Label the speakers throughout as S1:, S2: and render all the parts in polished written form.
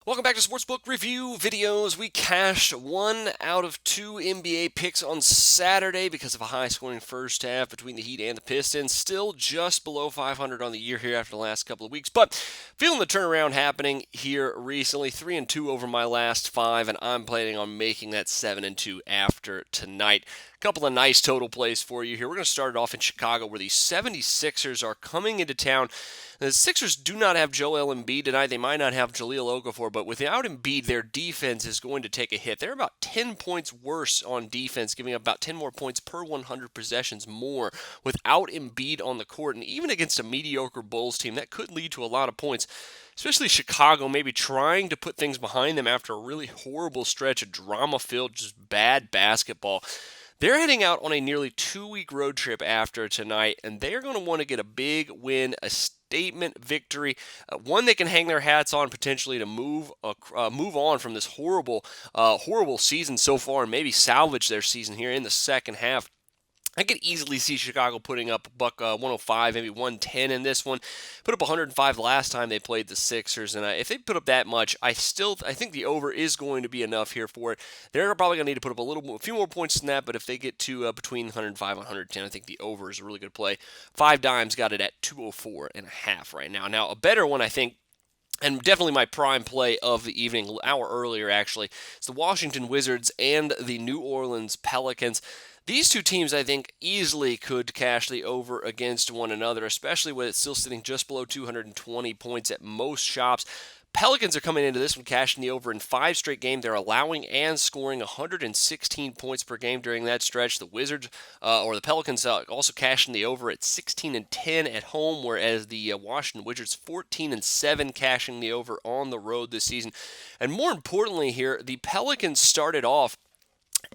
S1: Welcome back to Sportsbook Review Videos. We cashed 1 out of 2 NBA picks on Saturday because of a high-scoring first half between the Heat and the Pistons. Still just below 500 on the year here after the last couple of weeks, but feeling the turnaround happening here recently. 3-2 over my last 5, and I'm planning on making that 7-2 after tonight. A couple of nice total plays for you here. We're going to start it off in Chicago, where the 76ers are coming into town. The Sixers do not have Joel Embiid tonight. They might not have Jahlil Okafor, but without Embiid, their defense is going to take a hit. They're about 10 points worse on defense, giving up about 10 more points per 100 possessions more without Embiid on the court. And even against a mediocre Bulls team, that could lead to a lot of points, especially Chicago maybe trying to put things behind them after a really horrible stretch of drama-filled, just bad basketball. They're heading out on a nearly 2-week road trip after tonight, and they're going to want to get a big win, a statement victory, one they can hang their hats on potentially to move on from this horrible season so far and maybe salvage their season here in the second half. I could easily see Chicago putting up a buck 105, maybe 110 in this one. Put up 105 last time they played the Sixers, and if they put up that much, I think the over is going to be enough here for it. They're probably going to need to put up a few more points than that, but if they get to between 105 and 110, I think the over is a really good play. 5Dimes got it at 204.5 right now. Now, a better one, I think, and definitely my prime play of the evening, an hour earlier actually, is the Washington Wizards and the New Orleans Pelicans. These two teams, I think, easily could cash the over against one another, especially with it still sitting just below 220 points at most shops. Pelicans are coming into this one cashing the over in 5 straight games. They're allowing and scoring 116 points per game during that stretch. The Pelicans also cashing the over at 16-10 at home, whereas the Washington Wizards 14-7 cashing the over on the road this season. And more importantly here, the Pelicans started off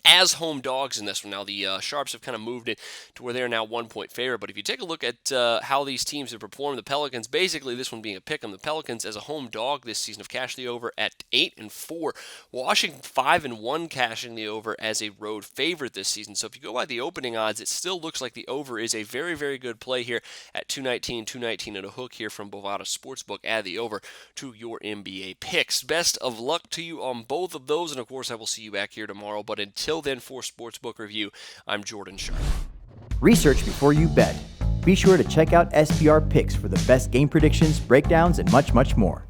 S1: as home dogs in this one. Now, the Sharps have kind of moved it to where they're now 1-point favorite. But if you take a look at how these teams have performed, the Pelicans, basically this one being a pick 'em, the Pelicans as a home dog this season have cashed the over at 8-4. Washington 5-1 cashing the over as a road favorite this season. So if you go by the opening odds, it still looks like the over is a very, very good play here at 219 and a hook here from Bovada Sportsbook. Add the over to your NBA picks. Best of luck to you on both of those, and of course I will see you back here tomorrow. But until then, for Sportsbook Review, I'm Jordan Sharp.
S2: Research before you bet. Be sure to check out SBR Picks for the best game predictions, breakdowns, and much, much more.